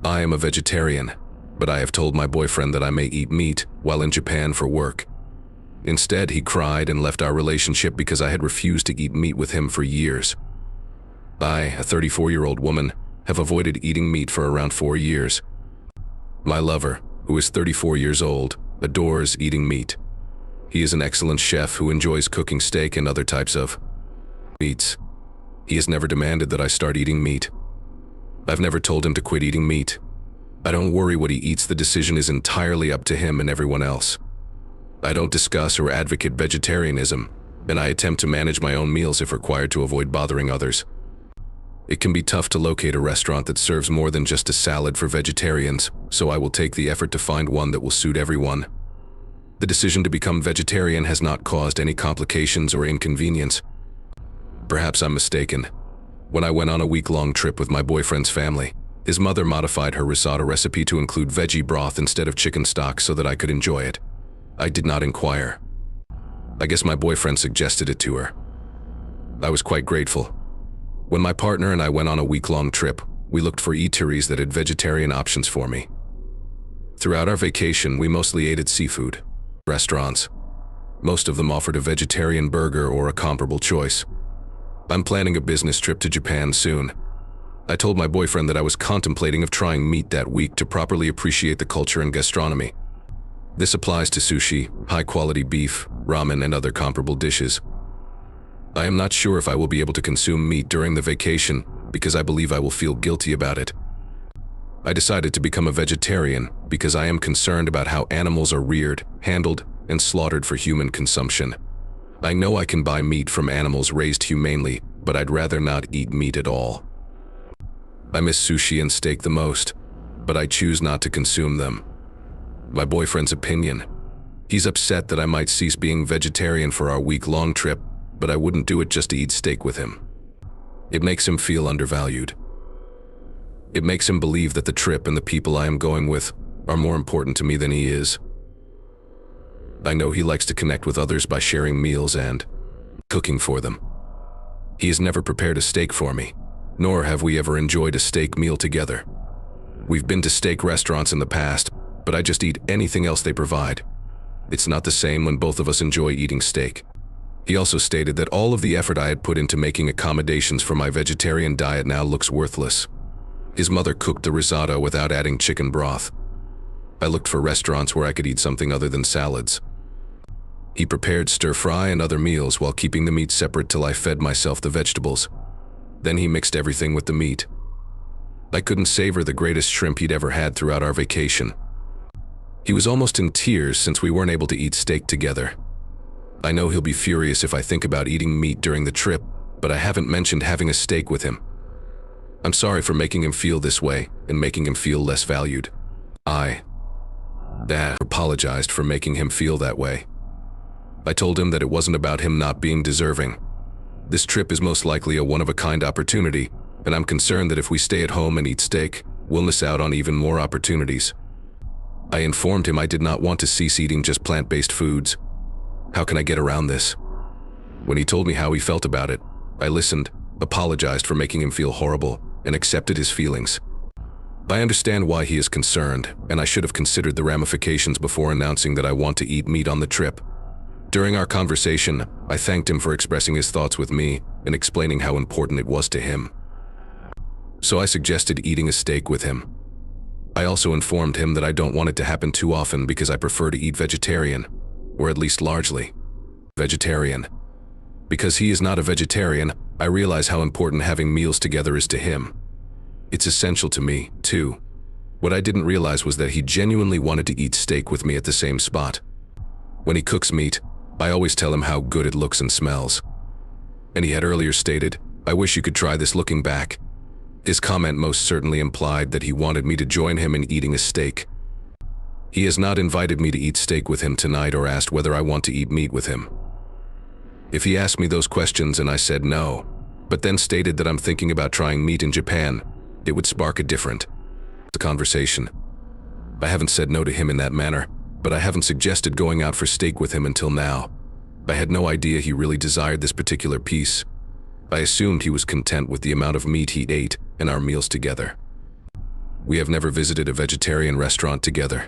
I am a vegetarian, but I have told my boyfriend that I may eat meat while in Japan for work. Instead, he cried and left our relationship because I had refused to eat meat with him for years. I, a 34-year-old woman, have avoided eating meat for around 4 years. My lover, who is 34 years old, adores eating meat. He is an excellent chef who enjoys cooking steak and other types of meats. He has never demanded that I start eating meat. I've never told him to quit eating meat. I don't worry what he eats, the decision is entirely up to him and everyone else. I don't discuss or advocate vegetarianism, and I attempt to manage my own meals if required to avoid bothering others. It can be tough to locate a restaurant that serves more than just a salad for vegetarians, so I will take the effort to find one that will suit everyone. The decision to become vegetarian has not caused any complications or inconvenience. Perhaps I'm mistaken. When I went on a week-long trip with my boyfriend's family, his mother modified her risotto recipe to include veggie broth instead of chicken stock so that I could enjoy it. I did not inquire. I guess my boyfriend suggested it to her. I was quite grateful. When my partner and I went on a week-long trip, we looked for eateries that had vegetarian options for me. Throughout our vacation, we mostly ate at seafood restaurants. Most of them offered a vegetarian burger or a comparable choice. I'm planning a business trip to Japan soon. I told my boyfriend that I was contemplating of trying meat that week to properly appreciate the culture and gastronomy. This applies to sushi, high-quality beef, ramen, and other comparable dishes. I am not sure if I will be able to consume meat during the vacation because I believe I will feel guilty about it. I decided to become a vegetarian because I am concerned about how animals are reared, handled, and slaughtered for human consumption. I know I can buy meat from animals raised humanely, but I'd rather not eat meat at all. I miss sushi and steak the most, but I choose not to consume them. My boyfriend's opinion. He's upset that I might cease being vegetarian for our week-long trip, but I wouldn't do it just to eat steak with him. It makes him feel undervalued. It makes him believe that the trip and the people I am going with are more important to me than he is. I know he likes to connect with others by sharing meals and cooking for them. He has never prepared a steak for me, nor have we ever enjoyed a steak meal together. We've been to steak restaurants in the past, but I just eat anything else they provide. It's not the same when both of us enjoy eating steak. He also stated that all of the effort I had put into making accommodations for my vegetarian diet now looks worthless. His mother cooked the risotto without adding chicken broth. I looked for restaurants where I could eat something other than salads. He prepared stir-fry and other meals while keeping the meat separate till I fed myself the vegetables. Then he mixed everything with the meat. I couldn't savor the greatest shrimp he'd ever had throughout our vacation. He was almost in tears since we weren't able to eat steak together. I know he'll be furious if I think about eating meat during the trip, but I haven't mentioned having a steak with him. I'm sorry for making him feel this way and making him feel less valued. I apologized for making him feel that way. I told him that it wasn't about him not being deserving. This trip is most likely a one-of-a-kind opportunity, and I'm concerned that if we stay at home and eat steak, we'll miss out on even more opportunities. I informed him I did not want to cease eating just plant-based foods. How can I get around this? When he told me how he felt about it, I listened, apologized for making him feel horrible, and accepted his feelings. I understand why he is concerned, and I should have considered the ramifications before announcing that I want to eat meat on the trip. During our conversation, I thanked him for expressing his thoughts with me and explaining how important it was to him. So I suggested eating a steak with him. I also informed him that I don't want it to happen too often because I prefer to eat vegetarian, or at least largely vegetarian. Because he is not a vegetarian, I realize how important having meals together is to him. It's essential to me, too. What I didn't realize was that he genuinely wanted to eat steak with me at the same spot. When he cooks meat, I always tell him how good it looks and smells. And he had earlier stated, "I wish you could try this looking back." His comment most certainly implied that he wanted me to join him in eating a steak. He has not invited me to eat steak with him tonight or asked whether I want to eat meat with him. If he asked me those questions and I said no, but then stated that I'm thinking about trying meat in Japan, it would spark a different conversation. I haven't said no to him in that manner, but I haven't suggested going out for steak with him until now. I had no idea he really desired this particular piece. I assumed he was content with the amount of meat he ate and our meals together. We have never visited a vegetarian restaurant together.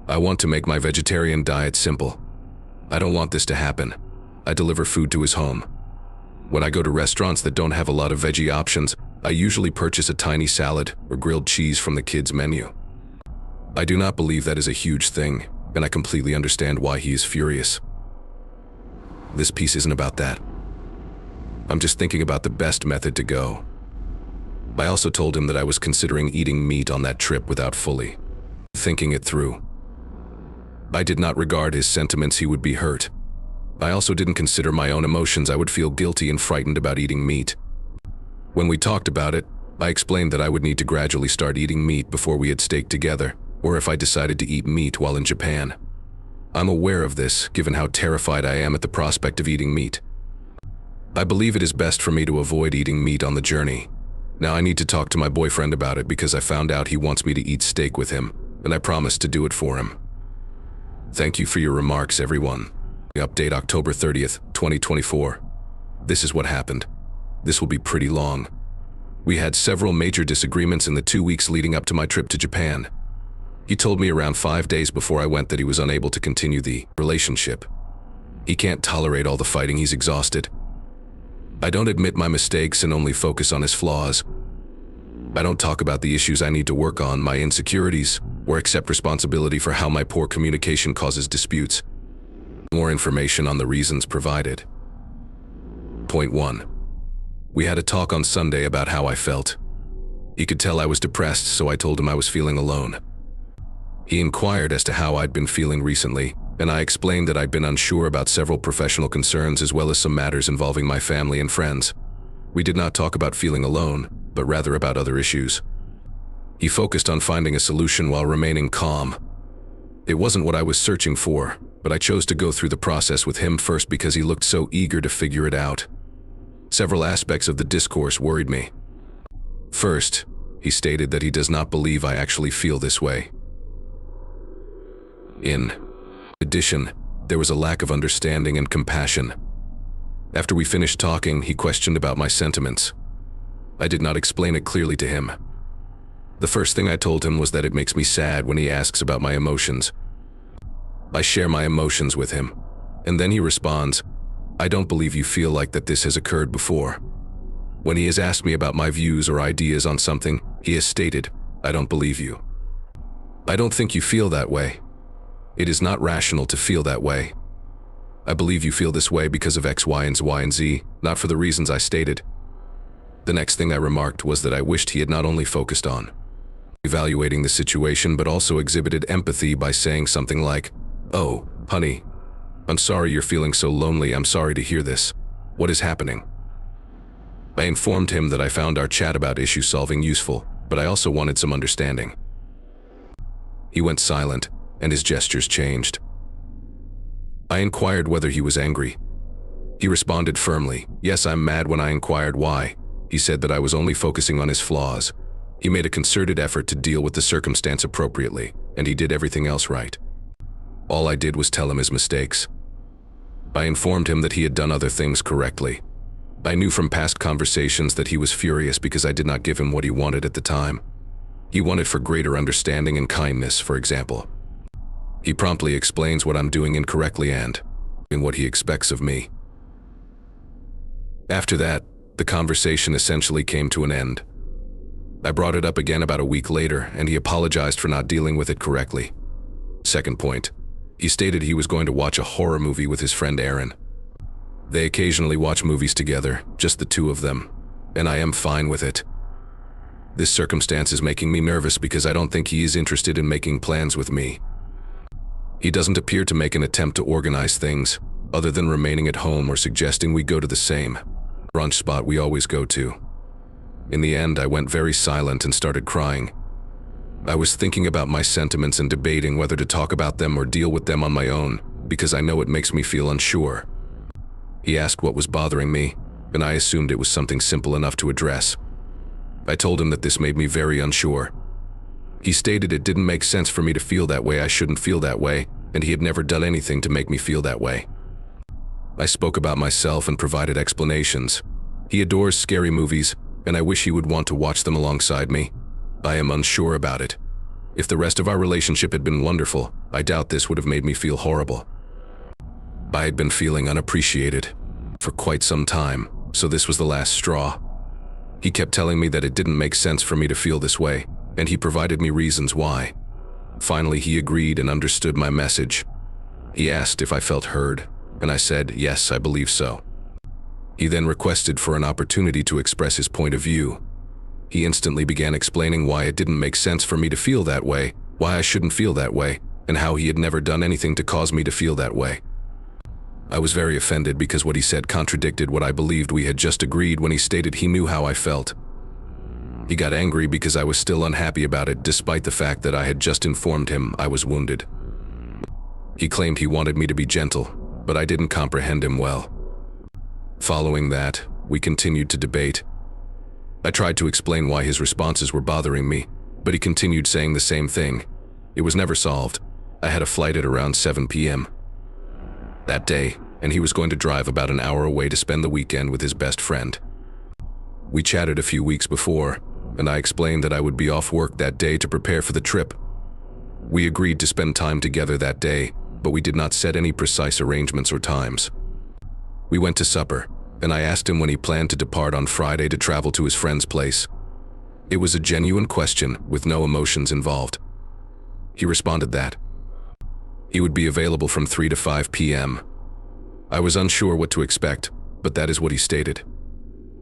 I want to make my vegetarian diet simple. I don't want this to happen. I deliver food to his home. When I go to restaurants that don't have a lot of veggie options, I usually purchase a tiny salad or grilled cheese from the kids' menu. I do not believe that is a huge thing, and I completely understand why he is furious. This piece isn't about that. I'm just thinking about the best method to go. I also told him that I was considering eating meat on that trip without fully thinking it through. I did not regard his sentiments he would be hurt. I also didn't consider my own emotions. I would feel guilty and frightened about eating meat. When we talked about it, I explained that I would need to gradually start eating meat before we had steak together, or if I decided to eat meat while in Japan. I'm aware of this, given how terrified I am at the prospect of eating meat. I believe it is best for me to avoid eating meat on the journey. Now I need to talk to my boyfriend about it because I found out he wants me to eat steak with him, and I promised to do it for him. Thank you for your remarks, everyone. Update October 30th, 2024. This is what happened. This will be pretty long. We had several major disagreements in the 2 weeks leading up to my trip to Japan. He told me around 5 days before I went that he was unable to continue the relationship. He can't tolerate all the fighting, he's exhausted. I don't admit my mistakes and only focus on his flaws. I don't talk about the issues I need to work on, my insecurities, or accept responsibility for how my poor communication causes disputes. More information on the reasons provided. Point 1. We had a talk on Sunday about how I felt. He could tell I was depressed, so I told him I was feeling alone. He inquired as to how I'd been feeling recently, and I explained that I'd been unsure about several professional concerns as well as some matters involving my family and friends. We did not talk about feeling alone, but rather about other issues. He focused on finding a solution while remaining calm. It wasn't what I was searching for, but I chose to go through the process with him first because he looked so eager to figure it out. Several aspects of the discourse worried me. First, he stated that he does not believe I actually feel this way. In addition, there was a lack of understanding and compassion. After we finished talking, he questioned about my sentiments. I did not explain it clearly to him. The first thing I told him was that it makes me sad when he asks about my emotions. I share my emotions with him, and then he responds, "I don't believe you feel like that this has occurred before." When he has asked me about my views or ideas on something, he has stated, "I don't believe you. I don't think you feel that way. It is not rational to feel that way. I believe you feel this way because of X, Y, and Z, not for the reasons I stated." The next thing I remarked was that I wished he had not only focused on evaluating the situation but also exhibited empathy by saying something like, "Oh, honey, I'm sorry you're feeling so lonely. I'm sorry to hear this. What is happening?" I informed him that I found our chat about issue solving useful, but I also wanted some understanding. He went silent, and his gestures changed. I inquired whether he was angry. He responded firmly, "Yes, I'm mad." When I inquired why, he said that I was only focusing on his flaws. He made a concerted effort to deal with the circumstance appropriately, and he did everything else right. All I did was tell him his mistakes. I informed him that he had done other things correctly. I knew from past conversations that he was furious because I did not give him what he wanted at the time. He wanted for greater understanding and kindness, for example. He promptly explains what I'm doing incorrectly and what he expects of me. After that, the conversation essentially came to an end. I brought it up again about a week later, and he apologized for not dealing with it correctly. Second point, he stated he was going to watch a horror movie with his friend Aaron. They occasionally watch movies together, just the two of them, and I am fine with it. This circumstance is making me nervous because I don't think he is interested in making plans with me. He doesn't appear to make an attempt to organize things, other than remaining at home or suggesting we go to the same brunch spot we always go to. In the end, I went very silent and started crying. I was thinking about my sentiments and debating whether to talk about them or deal with them on my own, because I know it makes me feel unsure. He asked what was bothering me, and I assumed it was something simple enough to address. I told him that this made me very unsure. He stated it didn't make sense for me to feel that way, I shouldn't feel that way, and he had never done anything to make me feel that way. I spoke about myself and provided explanations. He adores scary movies, and I wish he would want to watch them alongside me. I am unsure about it. If the rest of our relationship had been wonderful, I doubt this would have made me feel horrible. I had been feeling unappreciated for quite some time, so this was the last straw. He kept telling me that it didn't make sense for me to feel this way, and he provided me reasons why. Finally, he agreed and understood my message. He asked if I felt heard, and I said, yes, I believe so. He then requested for an opportunity to express his point of view. He instantly began explaining why it didn't make sense for me to feel that way, why I shouldn't feel that way, and how he had never done anything to cause me to feel that way. I was very offended because what he said contradicted what I believed we had just agreed when he stated he knew how I felt. He got angry because I was still unhappy about it despite the fact that I had just informed him I was wounded. He claimed he wanted me to be gentle, but I didn't comprehend him well. Following that, we continued to debate. I tried to explain why his responses were bothering me, but he continued saying the same thing. It was never solved. I had a flight at around 7 p.m. that day, and he was going to drive about an hour away to spend the weekend with his best friend. We chatted a few weeks before, and I explained that I would be off work that day to prepare for the trip. We agreed to spend time together that day, but we did not set any precise arrangements or times. We went to supper, and I asked him when he planned to depart on Friday to travel to his friend's place. It was a genuine question with no emotions involved. He responded that he would be available from 3 to 5 p.m. I was unsure what to expect, but that is what he stated.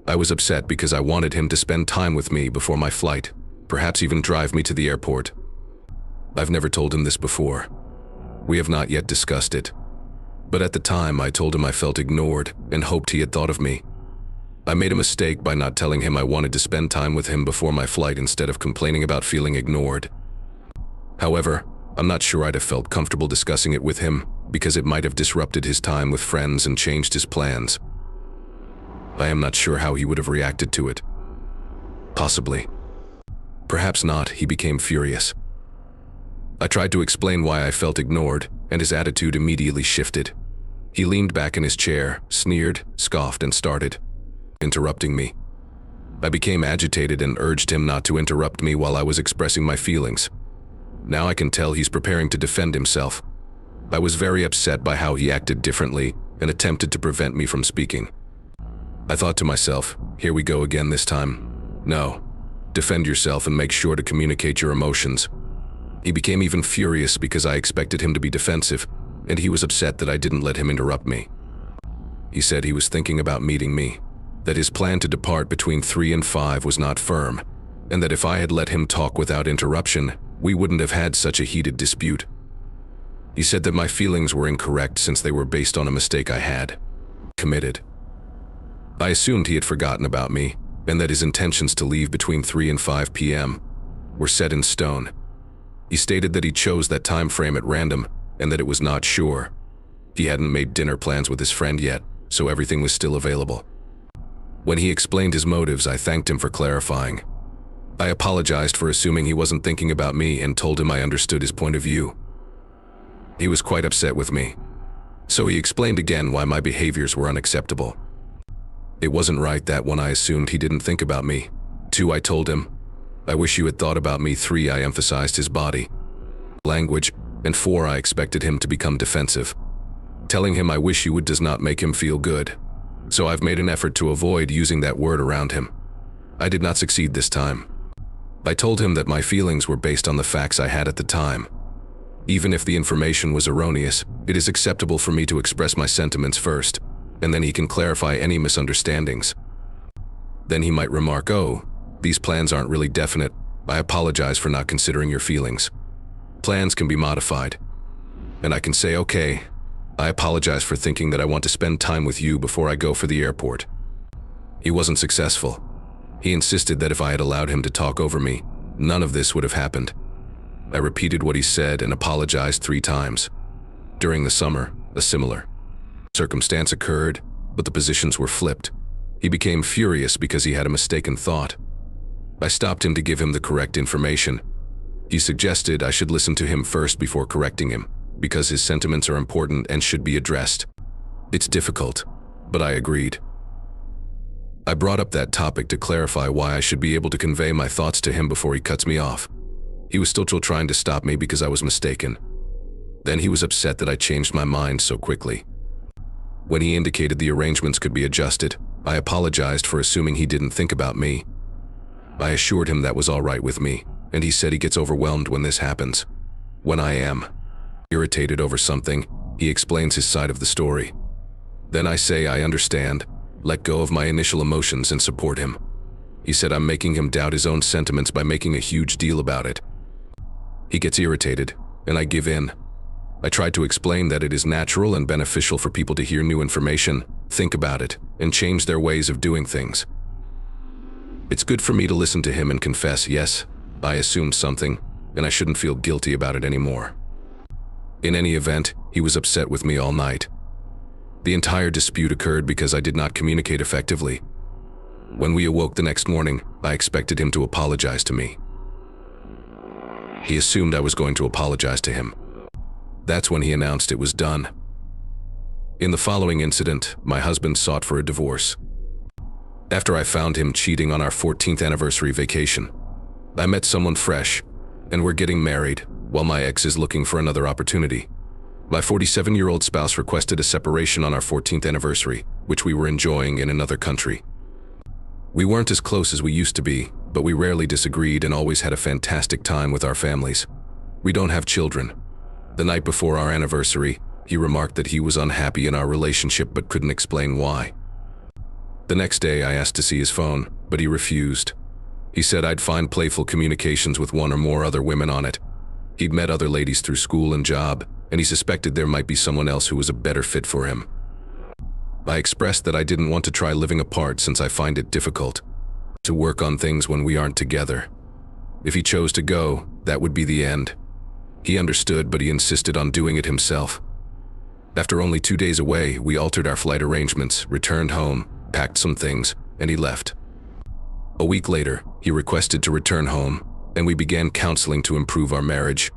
I was upset because I wanted him to spend time with me before my flight, perhaps even drive me to the airport. I've never told him this before. We have not yet discussed it. But at the time, I told him I felt ignored and hoped he had thought of me. I made a mistake by not telling him I wanted to spend time with him before my flight instead of complaining about feeling ignored. However, I'm not sure I'd have felt comfortable discussing it with him because it might have disrupted his time with friends and changed his plans. I am not sure how he would have reacted to it. Possibly. Perhaps not, he became furious. I tried to explain why I felt ignored, and his attitude immediately shifted. He leaned back in his chair, sneered, scoffed, and started interrupting me. I became agitated and urged him not to interrupt me while I was expressing my feelings. Now I can tell he's preparing to defend himself. I was very upset by how he acted differently and attempted to prevent me from speaking. I thought to myself, here we go again this time. No. Defend yourself and make sure to communicate your emotions. He became even furious because I expected him to be defensive, and he was upset that I didn't let him interrupt me. He said he was thinking about meeting me, that his plan to depart between 3 and 5 was not firm, and that if I had let him talk without interruption, we wouldn't have had such a heated dispute. He said that my feelings were incorrect since they were based on a mistake I had committed. I assumed he had forgotten about me, and that his intentions to leave between 3 and 5 p.m. were set in stone. He stated that he chose that time frame at random, and that it was not sure. He hadn't made dinner plans with his friend yet, so everything was still available. When he explained his motives, I thanked him for clarifying. I apologized for assuming he wasn't thinking about me and told him I understood his point of view. He was quite upset with me, so he explained again why my behaviors were unacceptable. It wasn't right that 1, I assumed he didn't think about me. 2, I told him, I wish you had thought about me. 3, I emphasized his body language, and 4, I expected him to become defensive. Telling him I wish you would does not make him feel good, so I've made an effort to avoid using that word around him. I did not succeed this time. I told him that my feelings were based on the facts I had at the time. Even if the information was erroneous, it is acceptable for me to express my sentiments first, and then he can clarify any misunderstandings. Then he might remark, oh, these plans aren't really definite. I apologize for not considering your feelings. Plans can be modified. And I can say, okay, I apologize for thinking that I want to spend time with you before I go for the airport. He wasn't successful. He insisted that if I had allowed him to talk over me, none of this would have happened. I repeated what he said and apologized 3 times. During the summer, a similar circumstance occurred, but the positions were flipped. He became furious because he had a mistaken thought. I stopped him to give him the correct information. He suggested I should listen to him first before correcting him, because his sentiments are important and should be addressed. It's difficult, but I agreed. I brought up that topic to clarify why I should be able to convey my thoughts to him before he cuts me off. He was still trying to stop me because I was mistaken. Then he was upset that I changed my mind so quickly. When he indicated the arrangements could be adjusted, I apologized for assuming he didn't think about me. I assured him that was all right with me, and he said he gets overwhelmed when this happens. When I am irritated over something, he explains his side of the story. Then I say I understand, let go of my initial emotions and support him. He said I'm making him doubt his own sentiments by making a huge deal about it. He gets irritated, and I give in. I tried to explain that it is natural and beneficial for people to hear new information, think about it, and change their ways of doing things. It's good for me to listen to him and confess, yes, I assumed something, and I shouldn't feel guilty about it anymore. In any event, he was upset with me all night. The entire dispute occurred because I did not communicate effectively. When we awoke the next morning, I expected him to apologize to me. He assumed I was going to apologize to him. That's when he announced it was done. In the following incident, my husband sought for a divorce. After I found him cheating on our 14th anniversary vacation, I met someone fresh, and we're getting married, while my ex is looking for another opportunity. My 47-year-old spouse requested a separation on our 14th anniversary, which we were enjoying in another country. We weren't as close as we used to be, but we rarely disagreed and always had a fantastic time with our families. We don't have children. The night before our anniversary, he remarked that he was unhappy in our relationship but couldn't explain why. The next day I asked to see his phone, but he refused. He said I'd find playful communications with one or more other women on it. He'd met other ladies through school and job, and he suspected there might be someone else who was a better fit for him. I expressed that I didn't want to try living apart since I find it difficult to work on things when we aren't together. If he chose to go, that would be the end. He understood, but he insisted on doing it himself. After only 2 days away, we altered our flight arrangements, returned home, packed some things, and he left. A week later, he requested to return home, and we began counseling to improve our marriage.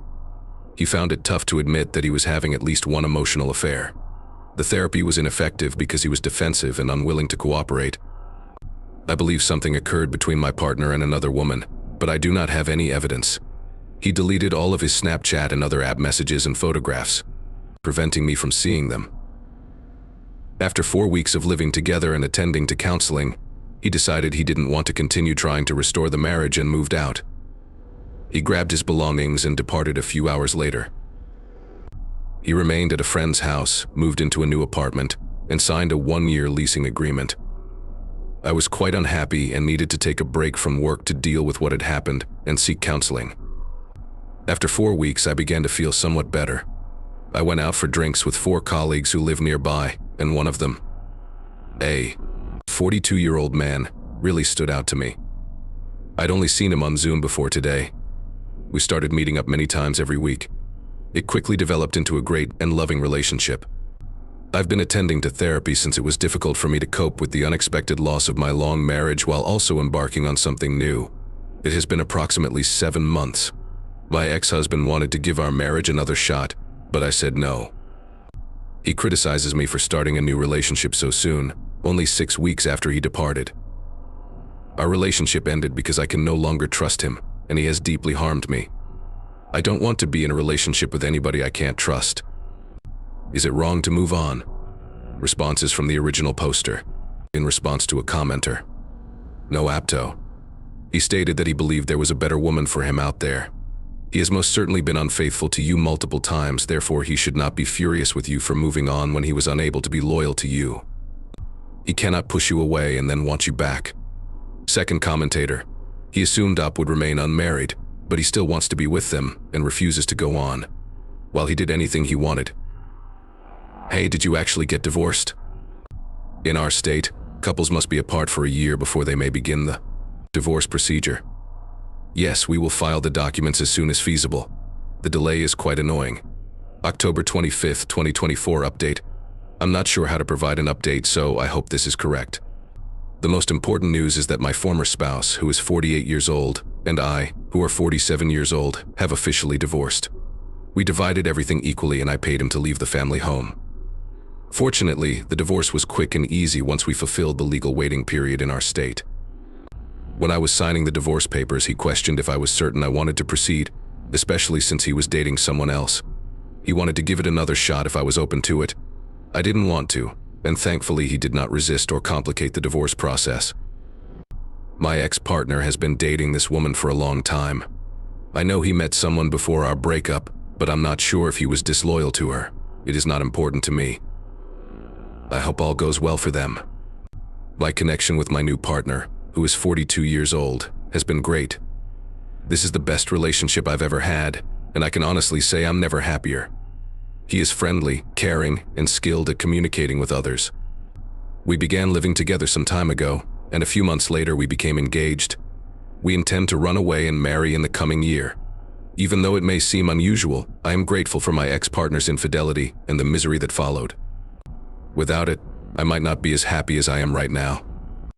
He found it tough to admit that he was having at least one emotional affair. The therapy was ineffective because he was defensive and unwilling to cooperate. I believe something occurred between my partner and another woman, but I do not have any evidence. He deleted all of his Snapchat and other app messages and photographs, preventing me from seeing them. After 4 weeks of living together and attending to counseling, he decided he didn't want to continue trying to restore the marriage and moved out. He grabbed his belongings and departed a few hours later. He remained at a friend's house, moved into a new apartment, and signed a 1-year leasing agreement. I was quite unhappy and needed to take a break from work to deal with what had happened and seek counseling. After 4 weeks, I began to feel somewhat better. I went out for drinks with 4 colleagues who live nearby, and one of them, a 42-year-old man, really stood out to me. I'd only seen him on Zoom before today. We started meeting up many times every week. It quickly developed into a great and loving relationship. I've been attending to therapy since it was difficult for me to cope with the unexpected loss of my long marriage while also embarking on something new. It has been approximately 7 months. My ex-husband wanted to give our marriage another shot, but I said no. He criticizes me for starting a new relationship so soon, only 6 weeks after he departed. Our relationship ended because I can no longer trust him, and he has deeply harmed me. I don't want to be in a relationship with anybody I can't trust. Is it wrong to move on? Responses from the original poster, in response to a commenter. No apto. He stated that he believed there was a better woman for him out there. He has most certainly been unfaithful to you multiple times, therefore he should not be furious with you for moving on when he was unable to be loyal to you. He cannot push you away and then want you back. Second commentator. He assumed Up would remain unmarried, but he still wants to be with them and refuses to go on, while he did anything he wanted. Hey, did you actually get divorced? In our state, couples must be apart for a year before they may begin the divorce procedure. Yes, we will file the documents as soon as feasible. The delay is quite annoying. October 25th, 2024 update. I'm not sure how to provide an update, so I hope this is correct. The most important news is that my former spouse, who is 48 years old, and I, who are 47 years old, have officially divorced. We divided everything equally and I paid him to leave the family home. Fortunately, the divorce was quick and easy once we fulfilled the legal waiting period in our state. When I was signing the divorce papers, he questioned if I was certain I wanted to proceed, especially since he was dating someone else. He wanted to give it another shot if I was open to it. I didn't want to, and thankfully he did not resist or complicate the divorce process. My ex-partner has been dating this woman for a long time. I know he met someone before our breakup, but I'm not sure if he was disloyal to her. It is not important to me. I hope all goes well for them. My connection with my new partner, who is 42 years old, has been great. This is the best relationship I've ever had, and I can honestly say I'm never happier. He is friendly, caring, and skilled at communicating with others. We began living together some time ago, and a few months later we became engaged. We intend to run away and marry in the coming year. Even though it may seem unusual, I am grateful for my ex-partner's infidelity and the misery that followed. Without it, I might not be as happy as I am right now.